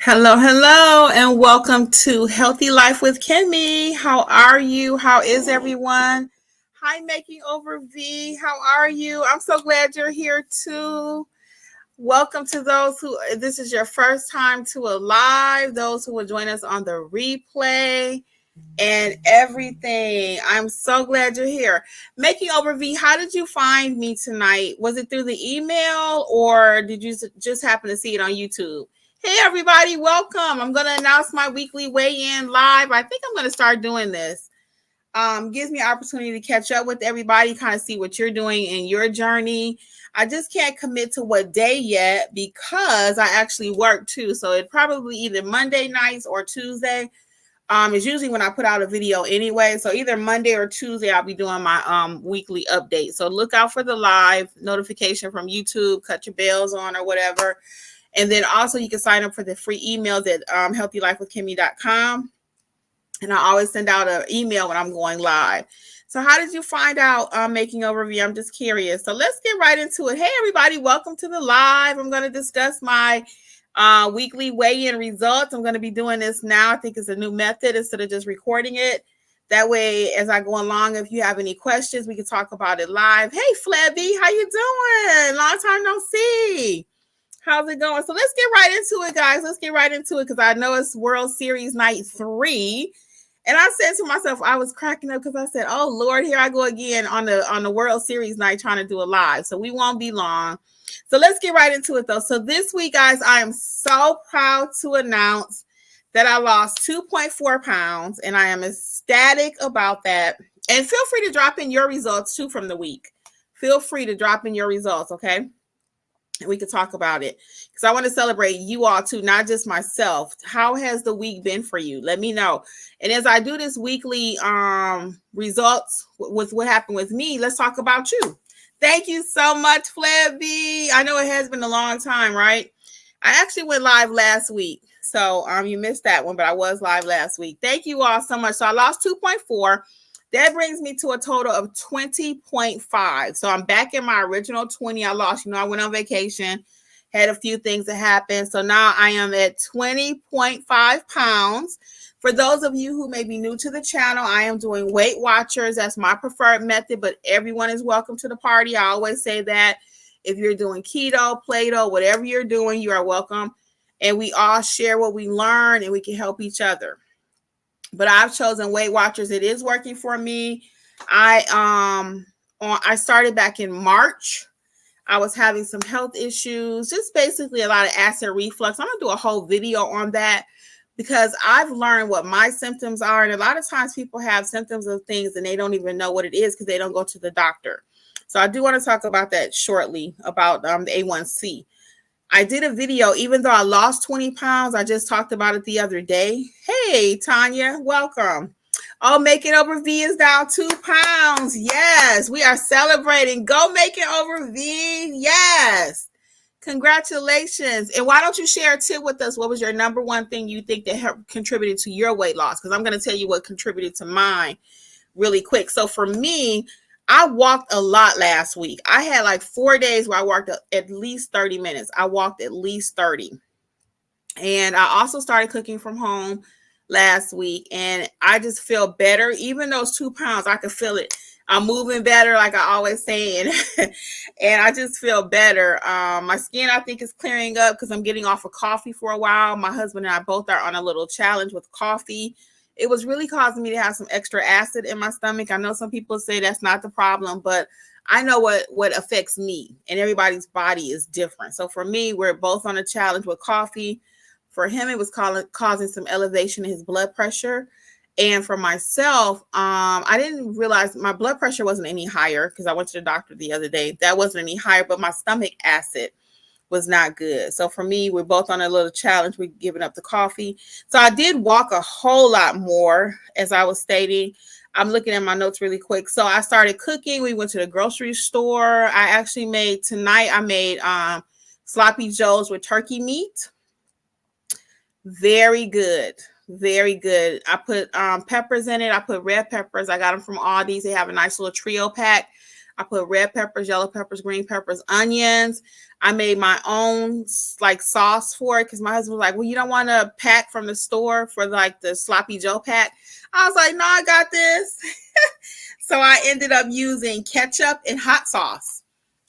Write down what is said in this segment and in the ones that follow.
Hello, hello, and welcome to Healthy Life with Kimmi. How are you? How is everyone? Hi, Making Over V. How are you? I'm so glad you're here too. Welcome to those who this is your first time to a live, those who will join us on the replay and everything. I'm so glad you're here. Making Over V, how did you find me tonight? Was it through the email or did you just happen to see it on YouTube? Hey, everybody, welcome. I'm going to announce my weekly weigh-in live. I think I'm going to start doing this. Gives me an opportunity to catch up with everybody, kind of see what you're doing in your journey. I just can't commit to what day yet because I actually work too. So it probably either Monday nights or Tuesday. It's usually when I put out a video anyway. So either Monday or Tuesday, I'll be doing my weekly update. So look out for the live notification from YouTube, cut your bells on or whatever. And then also you can sign up for the free emails at healthylifewithkimmi.com. And I always send out an email when I'm going live. So how did you find out Making Over V? I'm just curious. So let's get right into it. Hey, everybody, welcome to the live. I'm going to discuss my weekly weigh-in results. I'm going to be doing this now. I think it's a new method instead of just recording it. That way, as I go along, if you have any questions, we can talk about it live. Hey, Flebby, how you doing? Long time no see. How's it going? So let's get right into it, guys. Let's get right into it because I know it's World Series night 3. And I said to myself, I was cracking up because I said, oh, Lord, here I go again on the World Series night trying to do a live. So we won't be long. So let's get right into it, though. So this week, guys, I am so proud to announce that I lost 2.4 pounds, and I am ecstatic about that. And feel free to drop in your results, too, from the week. Feel free to drop in your results, okay? And we could talk about it because I want to celebrate you all too, not just myself. How has the week been for you? Let me know. And as I do this weekly results with what happened with me, let's talk about you. Thank you so much, Flebby. I know it has been a long time, right? I actually went live last week. So you missed that one, but I was live last week. Thank you all so much. So I lost 2.4. That brings me to a total of 20.5. So I'm back in my original 20 I lost. I went on vacation, had a few things that happened. So now I am at 20.5 pounds. For those of you who may be new to the channel, I am doing Weight Watchers. That's my preferred method, but everyone is welcome to the party. I always say that. If you're doing keto, Play-Doh, whatever you're doing, you are welcome. And we all share what we learn and we can help each other. But I've chosen Weight Watchers. It is working for me. I started back in March. I was having some health issues, just basically a lot of acid reflux. I'm going to do a whole video on that because I've learned what my symptoms are. And a lot of times people have symptoms of things and they don't even know what it is because they don't go to the doctor. So I do want to talk about that shortly, about the A1C. I did a video, even though I lost 20 pounds. I just talked about it the other day. Hey, Tanya, welcome. Oh, Making Over V is down 2 pounds. Yes, we are celebrating. Go Making Over V. Yes. Congratulations. And why don't you share a tip with us? What was your number one thing you think that contributed to your weight loss? Because I'm going to tell you what contributed to mine really quick. So for me, I walked a lot last week. I had like 4 days where I walked at least 30 minutes. I walked at least 30. And I also started cooking from home last week. And I just feel better. Even those 2 pounds, I could feel it. I'm moving better, like I always say. And I just feel better. My skin, I think, is clearing up because I'm getting off of coffee for a while. My husband and I both are on a little challenge with coffee. It was really causing me to have some extra acid in my stomach. I know some people say that's not the problem, but I know what affects me, and everybody's body is different. So for me, we're both on a challenge with coffee. For him, it was causing some elevation in his blood pressure. And for myself, I didn't realize my blood pressure wasn't any higher because I went to the doctor the other day. That wasn't any higher, but my stomach acid was not good. So for me, we're both on a little challenge. We're giving up the coffee. So I did walk a whole lot more, as I was stating. I'm looking at my notes really quick. So I started cooking. We went to the grocery store. I made sloppy joes with turkey meat. Very good. Very good. I put peppers in it. I put red peppers. I got them from Aldi's. They have a nice little trio pack. I put red peppers, yellow peppers, green peppers, onions. I made my own like sauce for it because my husband was like, well, you don't want a pack from the store for like the sloppy Joe pack. I was like, no, I got this. So I ended up using ketchup and hot sauce,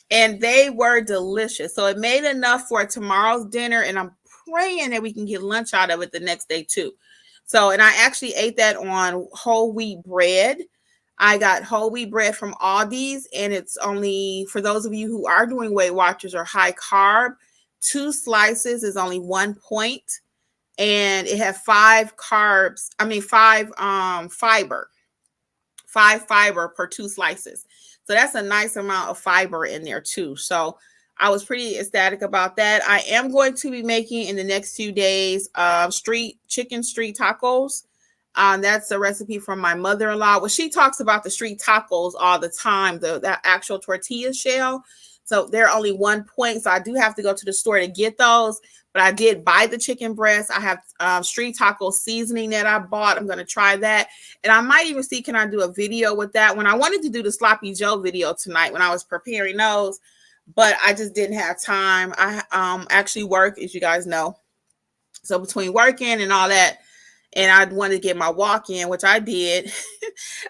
and they were delicious. So it made enough for tomorrow's dinner, and I'm praying that we can get lunch out of it the next day too. So, and I actually ate that on whole wheat bread. I got whole wheat bread from Aldi's, and it's only, for those of you who are doing Weight Watchers or high carb, 2 slices is only 1 point, and it had 5 carbs. I mean, 5 fiber per 2 slices. So that's a nice amount of fiber in there too. So I was pretty ecstatic about that. I am going to be making in the next few days street tacos. That's a recipe from my mother-in-law. Well, she talks about the street tacos all the time, that actual tortilla shell. So they're only 1 point. So I do have to go to the store to get those. But I did buy the chicken breast. I have street taco seasoning that I bought. I'm going to try that. And I might even see, can I do a video with that? When I wanted to do the Sloppy Joe video tonight when I was preparing those, but I just didn't have time. I actually work, as you guys know. So between working and all that, and I wanted to get my walk in, which I did.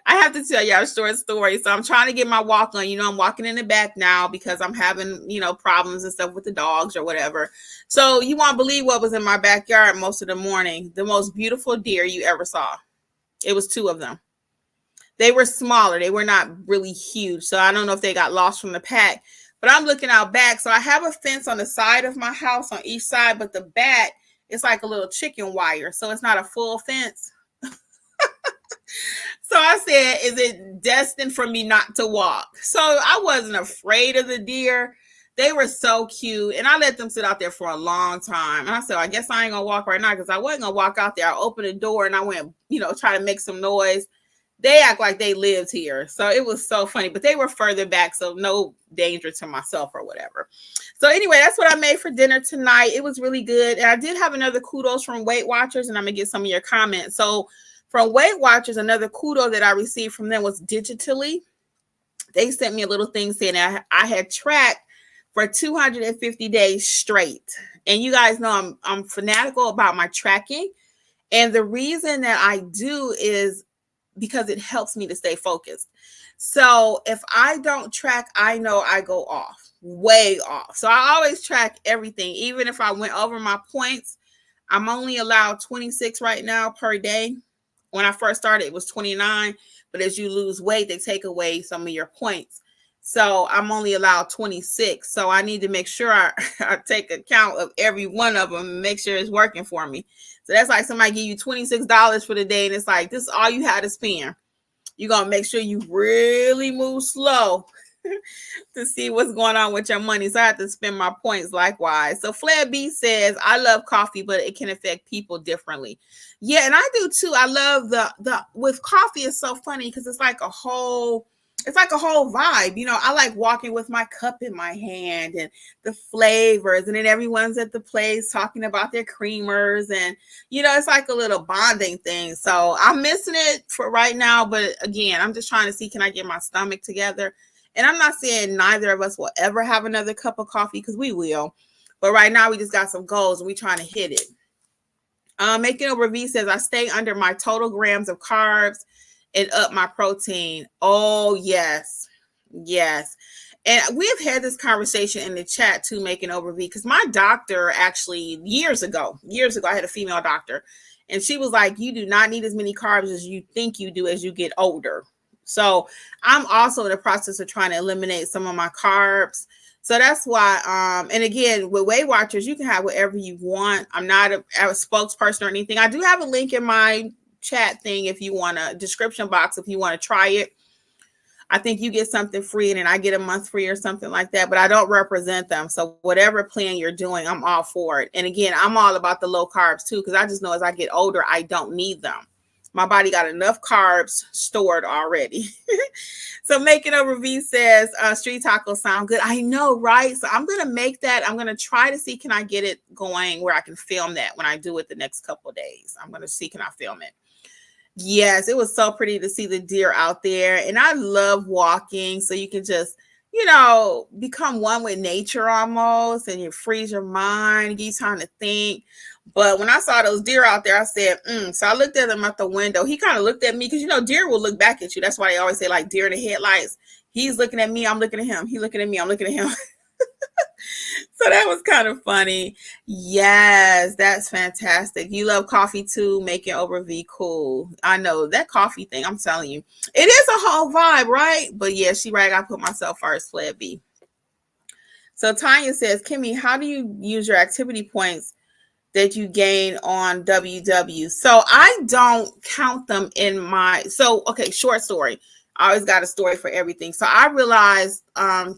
I have to tell y'all a short story. So I'm trying to get my walk on. I'm walking in the back now because I'm having, problems and stuff with the dogs or whatever. So you won't believe what was in my backyard most of the morning. The most beautiful deer you ever saw. It was 2 of them. They were smaller. They were not really huge. So I don't know if they got lost from the pack. But I'm looking out back. So I have a fence on the side of my house on each side, but the back, it's like a little chicken wire. So it's not a full fence. So I said, is it destined for me not to walk? So I wasn't afraid of the deer. They were so cute. And I let them sit out there for a long time. And I said, I guess I ain't going to walk right now because I wasn't going to walk out there. I opened the door and I went, try to make some noise. They act like they lived here. So it was so funny. But they were further back, so no danger to myself or whatever. So anyway, that's what I made for dinner tonight. It was really good. And I did have another kudos from Weight Watchers, and I'm going to get some of your comments. So from Weight Watchers, another kudo that I received from them was digitally. They sent me a little thing saying that I had tracked for 250 days straight. And you guys know I'm fanatical about my tracking. And the reason that I do is because it helps me to stay focused. So if I don't track, I know I go off, way off. So I always track everything. Even if I went over my points, I'm only allowed 26 right now per day. When I first started, it was 29. But as you lose weight, they take away some of your points. So I'm only allowed 26. So I need to make sure I take account of every one of them and make sure it's working for me. So that's like somebody give you $26 for the day, and it's like, this is all you had to spend. You're going to make sure you really move slow to see what's going on with your money. So I have to spend my points likewise. So Flair B says, I love coffee, but it can affect people differently. Yeah, and I do too. I love the with coffee, it's so funny because it's like a whole vibe. I like walking with my cup in my hand and the flavors, and then everyone's at the place talking about their creamers, and it's like a little bonding thing. So I'm missing it for right now, but again, I'm just trying to see, can I get my stomach together? And I'm not saying neither of us will ever have another cup of coffee, because we will, but right now we just got some goals and we're trying to hit it. Making Over V says, I stay under my total grams of carbs and up my protein. Oh, yes. Yes. And we have had this conversation in the chat too, Making Over V, because my doctor actually years ago, I had a female doctor, and she was like, you do not need as many carbs as you think you do as you get older. So I'm also in the process of trying to eliminate some of my carbs. So that's why, and again, with Weight Watchers, you can have whatever you want. I'm not a spokesperson or anything. I do have a link in my chat thing if you want a description box, if you want to try it. I think you get something free and then I get a month free or something like that, but I don't represent them. So whatever plan you're doing, I'm all for it. And again, I'm all about the low carbs too, because I just know as I get older, I don't need them. My body got enough carbs stored already. So Making Over V says, street tacos sound good. I know, right? So I'm going to make that. I'm going to try to see, can I get it going where I can film that when I do it the next couple of days. I'm going to see, can I film it? Yes, it was so pretty to see the deer out there. And I love walking. So you can just, become one with nature almost, and you freeze your mind, give you time to think. But when I saw those deer out there, I said, So I looked at him out the window. He kind of looked at me because, deer will look back at you. That's why they always say, like, deer in the headlights. He's looking at me. I'm looking at him. He looking at me. I'm looking at him. So that was kind of funny. Yes, that's fantastic. You love coffee too, making over V cool. I know that coffee thing, I'm telling you. It is a whole vibe, right? But yeah, she right. I put myself first, Flat B. So Tanya says, Kimmy, how do you use your activity points that you gain on WW? So I don't count them in okay, short story. I always got a story for everything. So I realized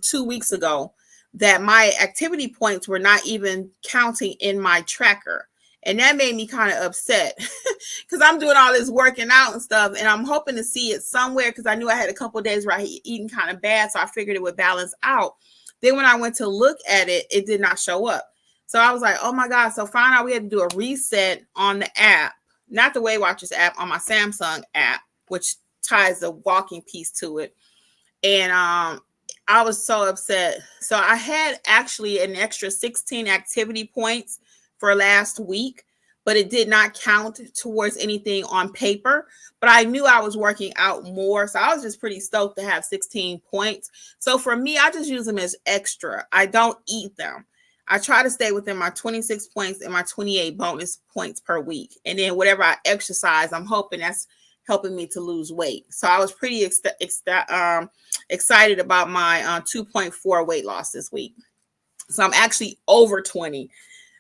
2 weeks ago that my activity points were not even counting in my tracker. And that made me kind of upset because I'm doing all this working out and stuff, and I'm hoping to see it somewhere because I knew I had a couple of days where I had eaten kind of bad, so I figured it would balance out. Then when I went to look at it, it did not show up. So I was like, oh my God. So finally we had to do a reset on the app, not the Weight Watchers app, on my Samsung app, which ties the walking piece to it. And I was so upset. So I had actually an extra 16 activity points for last week, but it did not count towards anything on paper. But I knew I was working out more. So I was just pretty stoked to have 16 points. So for me, I just use them as extra. I don't eat them. I try to stay within my 26 points and my 28 bonus points per week. And then whatever I exercise, I'm hoping that's helping me to lose weight. So I was pretty excited about my 2.4 weight loss this week. So I'm actually over 20.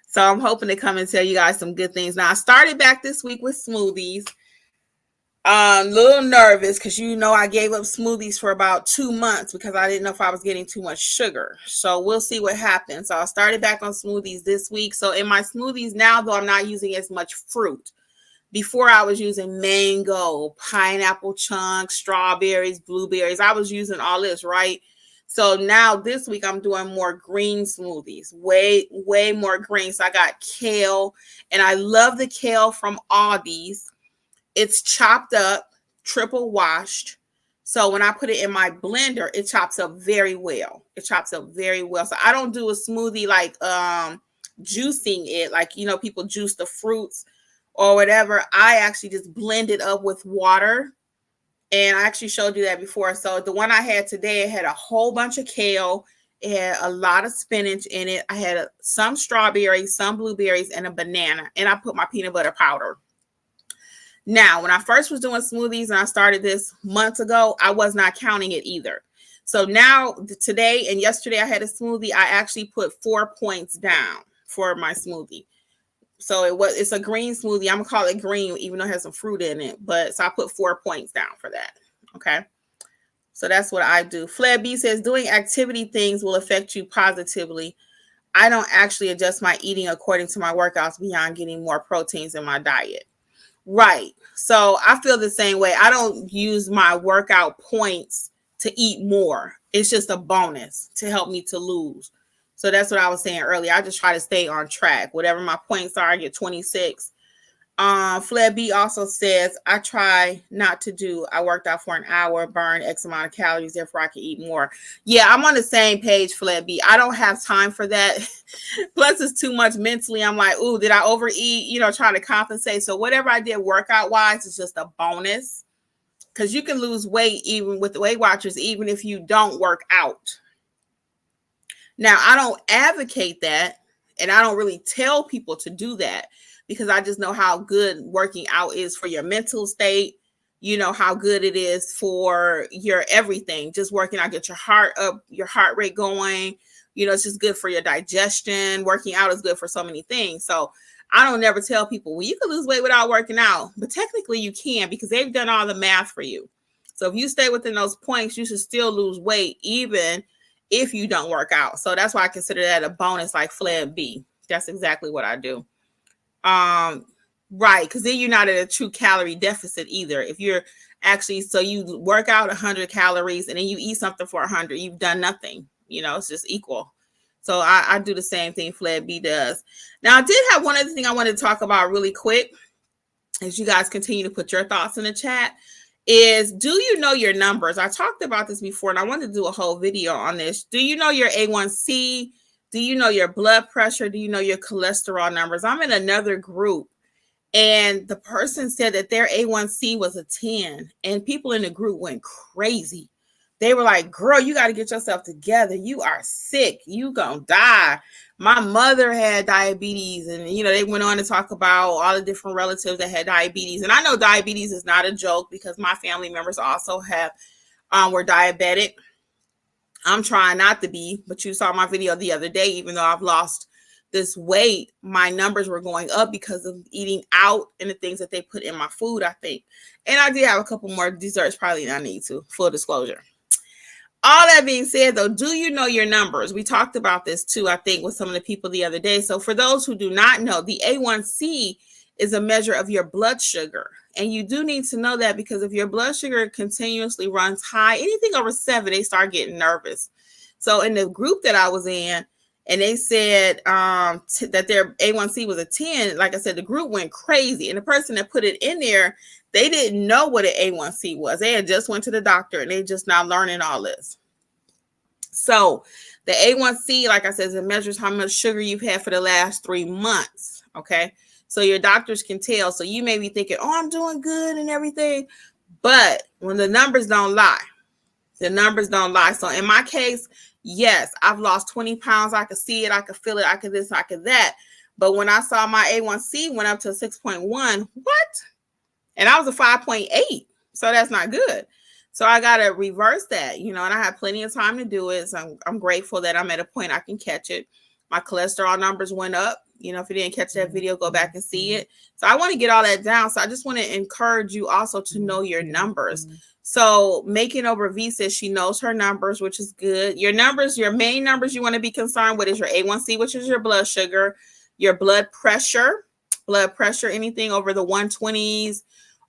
So I'm hoping to come and tell you guys some good things. Now I started back this week with smoothies. A little nervous because I gave up smoothies for about 2 months because I didn't know if I was getting too much sugar. So we'll see what happens. So I started back on smoothies this week. So in my smoothies now, though, I'm not using as much fruit. Before I was using mango, pineapple chunks, strawberries, blueberries. I was using all this, right? So now this week I'm doing more green smoothies, way, way more green. So I got kale, and I love the kale from Aldi's. It's chopped up, triple washed. So when I put it in my blender, it chops up very well. So I don't do a smoothie like juicing it, like people juice the fruits or whatever. I actually just blend it up with water. And I actually showed you that before. So the one I had today, it had a whole bunch of kale. It had a lot of spinach in it. I had some strawberries, some blueberries, and a banana. And I put my peanut butter powder. Now, when I first was doing smoothies and I started this months ago, I was not counting it either. So now today and yesterday I had a smoothie. I actually put 4 points down for my smoothie. So it's a green smoothie. I'm gonna call it green, even though it has some fruit in it. But so I put 4 points down for that. Okay. So that's what I do. Flair B says doing activity things will affect you positively. I don't actually adjust my eating according to my workouts beyond getting more proteins in my diet. Right. So I feel the same way. I don't use my workout points to eat more. It's just a bonus to help me to lose. So that's what I was saying earlier. I just try to stay on track. Whatever my points are, I get 26. Flair B also says, I try not to do. I worked out for an hour, burn X amount of calories, therefore I can eat more. Yeah, I'm on the same page, Flair B. I don't have time for that. Plus, it's too much mentally. I'm like, ooh, did I overeat? Trying to compensate. So whatever I did workout wise is just a bonus because you can lose weight even with the Weight Watchers, even if you don't work out. Now, I don't advocate that, and I don't really tell people to do that because I just know how good working out is for your mental state. How good it is for your everything. Just working out, get your heart up, your heart rate going. It's just good for your digestion. Working out is good for so many things. So I don't never tell people, well, you can lose weight without working out. But technically you can because they've done all the math for you. So if you stay within those points, you should still lose weight even if you don't work out. So that's why I consider that a bonus, like Flair B. That's exactly what I do. Right, because then you're not at a true calorie deficit either. If you're actually, so you work out 100 calories and then you eat something for 100, you've done nothing. It's just equal. So I do the same thing Flair B does. Now, I did have one other thing I wanted to talk about really quick. as you guys continue to put your thoughts in the chat, is do you know your numbers? I talked about this before and I wanted to do a whole video on this. Do you know your A1C? Do you know your blood pressure? Do you know your cholesterol numbers? I'm in another group and the person said that their A1C was a 10 and people in the group went crazy. They were like, girl, you got to get yourself together. You are sick. You gonna die. My mother had diabetes, and they went on to talk about all the different relatives that had diabetes. And I know diabetes is not a joke because my family members also were diabetic. I'm trying not to be, but you saw my video the other day. Even though I've lost this weight, my numbers were going up because of eating out and the things that they put in my food, I think. And I did have a couple more desserts probably than I need to, full disclosure. All that being said, though, do you know your numbers? We talked about this too, I think, with some of the people the other day. So for those who do not know, the A1C is a measure of your blood sugar. And you do need to know that because if your blood sugar continuously runs high, anything over 7, they start getting nervous. So in the group that I was in, and they said that their A1C was a 10, like I said, the group went crazy. And the person that put it in there, they didn't know what an A1C was. They had just went to the doctor and they just now learning all this. So the A1C, like I said, it measures how much sugar you've had for the last 3 months. Okay. So your doctors can tell. So you may be thinking, oh, I'm doing good and everything. But when the numbers don't lie, the numbers don't lie. So in my case, yes, I've lost 20 pounds. I could see it. I could feel it. I could this, I could that. But when I saw my A1C went up to 6.1, what? And I was a 5.8. So that's not good. So I got to reverse that, and I have plenty of time to do it. So I'm grateful that I'm at a point I can catch it. My cholesterol numbers went up. If you didn't catch that video, go back and see it. So I want to get all that down. So I just want to encourage you also to know your numbers. So Making Over V says she knows her numbers, which is good. Your numbers, your main numbers you want to be concerned with is your A1C, which is your blood sugar, your blood pressure, anything over the 120s,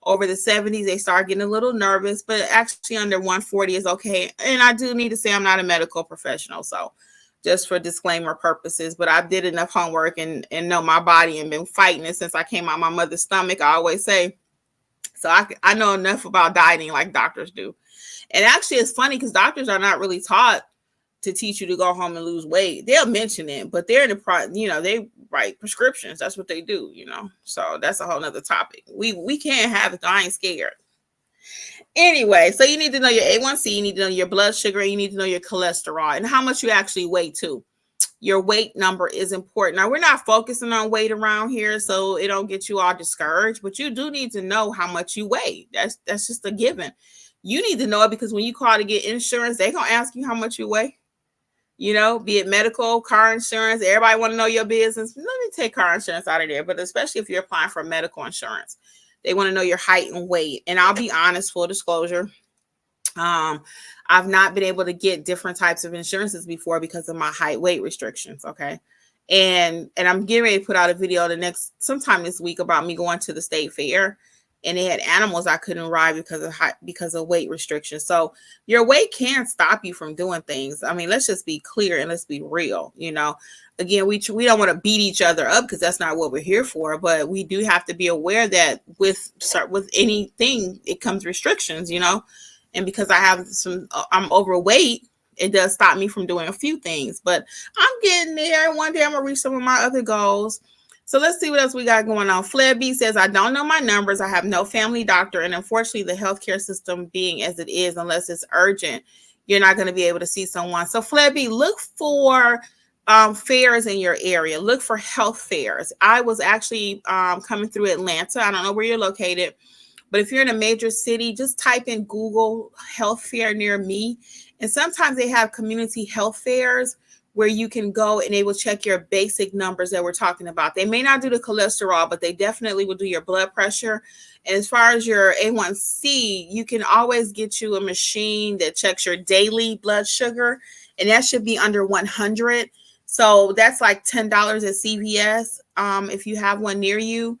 over the 70s, they start getting a little nervous, but actually under 140 is okay. And I do need to say I'm not a medical professional. So just for disclaimer purposes, but I did enough homework and know my body and been fighting it since I came out my mother's stomach, I always say. So I know enough about dieting like doctors do. And actually it's funny because doctors are not really taught to teach you to go home and lose weight. They'll mention it, but they're in the they write prescriptions. That's what they do, So that's a whole nother topic. We can't have it. I ain't scared. Anyway, so you need to know your A1C, you need to know your blood sugar, and you need to know your cholesterol and how much you actually weigh too. Your weight number is important. Now, we're not focusing on weight around here, so it don't get you all discouraged, but you do need to know how much you weigh. That's just a given. You need to know it because when you call to get insurance, they're going to ask you how much you weigh. Be it medical, car insurance, everybody want to know your business. Let me take car insurance out of there, but especially if you're applying for medical insurance, they want to know your height and weight. And I'll be honest, full disclosure, I've not been able to get different types of insurances before because of my height weight restrictions. Okay. And I'm getting ready to put out a video sometime this week about me going to the state fair. And they had animals I couldn't ride because of weight restrictions. So your weight can stop you from doing things. I mean, let's just be clear and let's be real. Again, we don't want to beat each other up because that's not what we're here for. But we do have to be aware that with anything, it comes restrictions. And because I'm overweight, it does stop me from doing a few things. But I'm getting there. One day I'm gonna reach some of my other goals. So let's see what else we got going on. Flebby says, I don't know my numbers. I have no family doctor. And unfortunately, the healthcare system being as it is, unless it's urgent, you're not going to be able to see someone. So Flebby, look for fairs in your area. Look for health fairs. I was actually coming through Atlanta. I don't know where you're located, but if you're in a major city, just type in Google health fair near me. And sometimes they have community health fairs where you can go and they will check your basic numbers that we're talking about. They may not do the cholesterol, but they definitely will do your blood pressure. And as far as your A1C, you can always get you a machine that checks your daily blood sugar, and that should be under 100. So that's like $10 at CVS if you have one near you.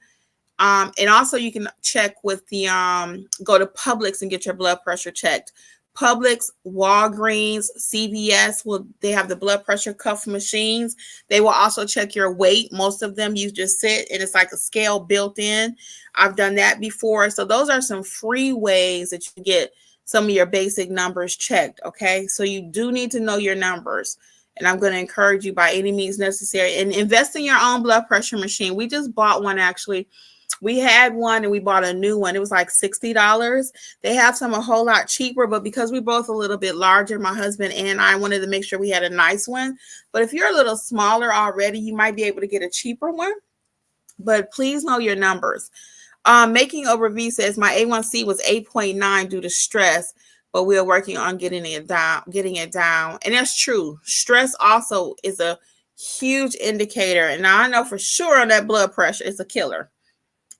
And also you can check with go to Publix and get your blood pressure checked. Publix, Walgreens, CVS they have the blood pressure cuff machines. They will also check your weight. Most of them you just sit and it's like a scale built in. I've done that before. So those are some free ways that you get some of your basic numbers checked. Okay. So you do need to know your numbers. And I'm going to encourage you by any means necessary and invest in your own blood pressure machine. We just bought one actually. We had one and we bought a new one. It was like $60. They have some a whole lot cheaper, but because we're both a little bit larger, my husband and I wanted to make sure we had a nice one. But if you're a little smaller already, you might be able to get a cheaper one. But please know your numbers. Making Over V says my A1C was 8.9 due to stress, but we are working on getting it down. And that's true. Stress also is a huge indicator. And now I know for sure on that blood pressure, it's a killer.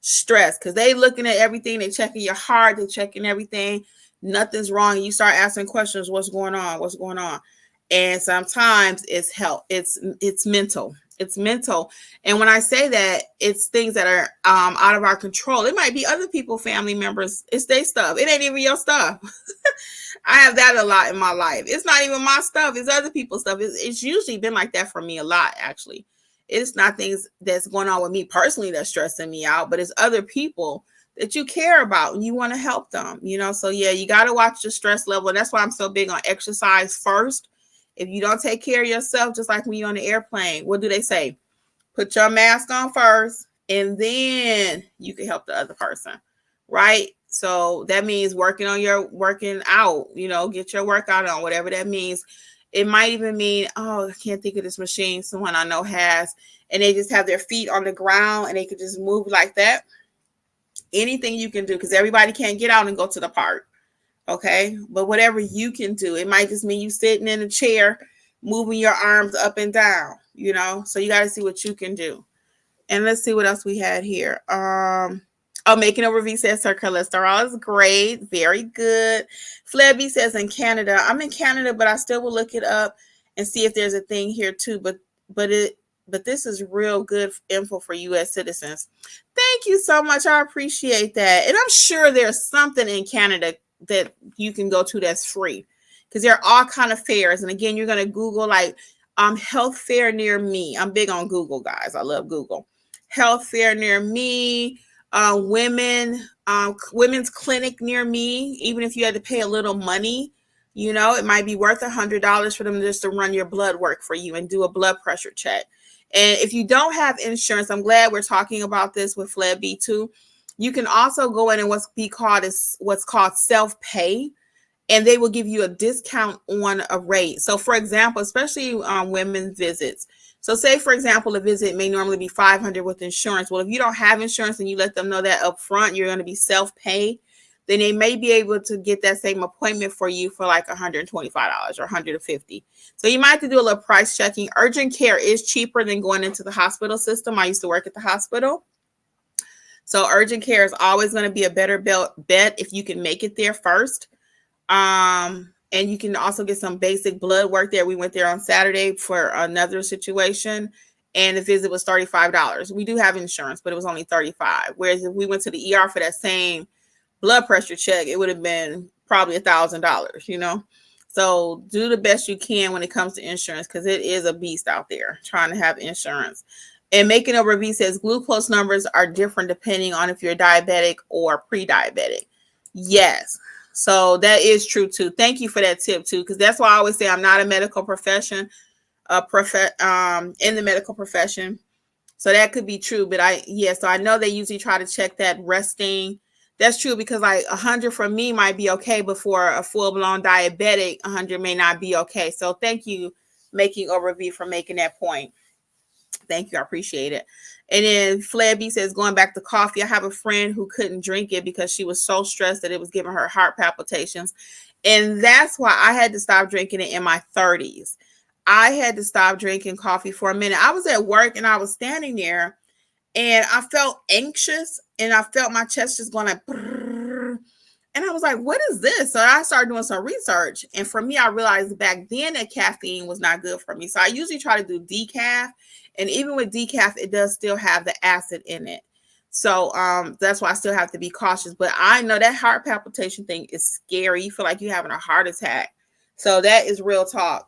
Stress, because they looking at everything, they checking your heart, they checking everything, nothing's wrong. You start asking questions, what's going on? And sometimes it's health, it's mental. And when I say that, it's things that are out of our control. It might be other people, family members, it's their stuff, it ain't even your stuff. I have that a lot in my life. It's not even my stuff, it's other people's stuff. It's usually been like that for me a lot, actually. It's not things that's going on with me personally that's stressing me out, but it's other people that you care about and you want to help them, So yeah, you got to watch the stress level. And that's why I'm so big on exercise first. If you don't take care of yourself, just like when you're on the airplane, what do they say? Put your mask on first and then you can help the other person, right? So that means working out, get your workout on, whatever that means. It might even mean, I can't think of this machine someone I know has, and they just have their feet on the ground and they could just move like that. Anything you can do, because everybody can't get out and go to the park. Okay. But whatever you can do, it might just mean you sitting in a chair, moving your arms up and down, so you got to see what you can do. And let's see what else we had here. Making Over V says her cholesterol is great. Very good. Flebby says in Canada. I'm in Canada, but I still will look it up and see if there's a thing here too. But this is real good info for U.S. citizens. Thank you so much. I appreciate that. And I'm sure there's something in Canada that you can go to that's free, because there are all kind of fairs. And again, you're going to Google like health fair near me. I'm big on Google, guys. I love Google. Health fair near me. Women's clinic near me. Even if you had to pay a little money, it might be worth $100 for them just to run your blood work for you and do a blood pressure check. And if you don't have insurance, I'm glad we're talking about this with Fled B too. You can also go in and what's called self-pay, and they will give you a discount on a rate. So for example, especially women's visits. So say, for example, a visit may normally be $500 with insurance. Well, if you don't have insurance and you let them know that up front, you're going to be self-pay, then they may be able to get that same appointment for you for like $125 or $150. So you might have to do a little price checking. Urgent care is cheaper than going into the hospital system. I used to work at the hospital. So urgent care is always going to be a better bet if you can make it there first. And you can also get some basic blood work there. We went there on Saturday for another situation, and the visit was $35. We do have insurance, but it was only $35. Whereas if we went to the ER for that same blood pressure check, it would have been probably $1,000, So do the best you can when it comes to insurance, because it is a beast out there trying to have insurance. And Making Over V says glucose numbers are different depending on if you're diabetic or pre-diabetic. Yes. So that is true too. Thank you for that tip too, because that's why I always say I'm not a medical profession, in the medical profession. So that could be true. But so I know they usually try to check that resting. That's true, because like 100 for me might be okay, but for a full-blown diabetic, 100 may not be okay. So thank you, Making Over V, for making that point. Thank you. I appreciate it. And then Flabby says, going back to coffee, I have a friend who couldn't drink it because she was so stressed that it was giving her heart palpitations. And that's why I had to stop drinking it in my 30s. I had to stop drinking coffee for a minute. I was at work and I was standing there and I felt anxious and I felt my chest just going like, and I was like, what is this? So I started doing some research. And for me, I realized back then that caffeine was not good for me. So I usually try to do decaf. And even with decaf, it does still have the acid in it. So that's why I still have to be cautious. But I know that heart palpitation thing is scary. You feel like you're having a heart attack. So that is real talk.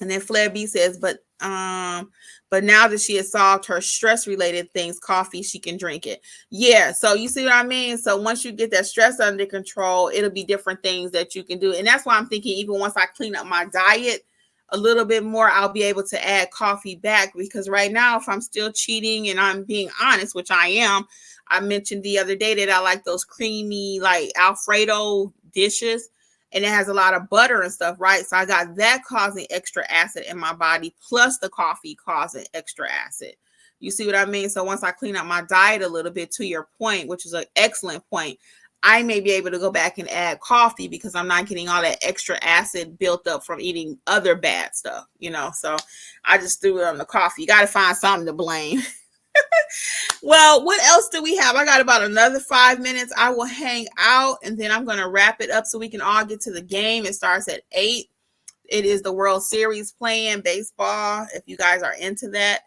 And then Flair B says, but now that she has solved her stress related things, coffee, she can drink it. Yeah. So you see what I mean? So once you get that stress under control, it'll be different things that you can do. And that's why I'm thinking, even once I clean up my diet a little bit more, I'll be able to add coffee back, because right now, if I'm still cheating and I'm being honest, which I am, I mentioned the other day that I like those creamy, like Alfredo dishes, and it has a lot of butter and stuff, right? So I got that causing extra acid in my body, plus the coffee causing extra acid. You see what I mean? So once I clean up my diet a little bit, to your point, which is an excellent point, I may be able to go back and add coffee, because I'm not getting all that extra acid built up from eating other bad stuff, So I just threw it on the coffee. You got to find something to blame. Well, what else do we have? I got about another 5 minutes. I will hang out, and then I'm going to wrap it up so we can all get to the game. It starts at 8. It is the World Series playing baseball, if you guys are into that.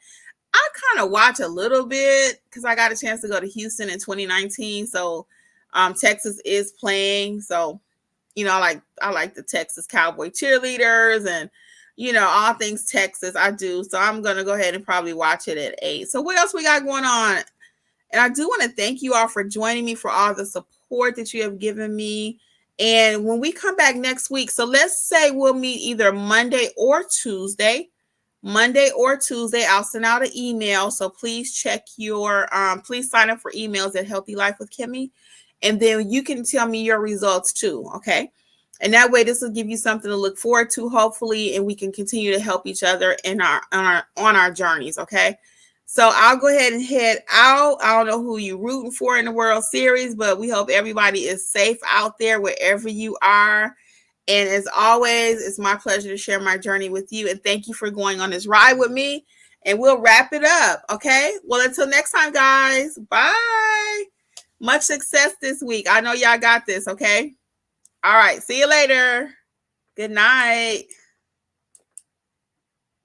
I kind of watch a little bit because I got a chance to go to Houston in 2019. So Texas is playing. So, I like the Texas Cowboy cheerleaders and all things Texas. I do. So I'm going to go ahead and probably watch it at 8. So what else we got going on? And I do want to thank you all for joining me, for all the support that you have given me. And when we come back next week, so let's say we'll meet either Monday or Tuesday. I'll send out an email. So please check please sign up for emails at Healthy Life with Kimmi. And then you can tell me your results too. Okay. And that way, this will give you something to look forward to, hopefully, and we can continue to help each other on our journeys. Okay. So I'll go ahead and head out. I don't know who you're rooting for in the World Series, but we hope everybody is safe out there wherever you are. And as always, it's my pleasure to share my journey with you. And thank you for going on this ride with me. And we'll wrap it up. Okay. Well, until next time, guys. Bye. Much success this week. I know y'all got this. Okay. All right. See you later. Good night.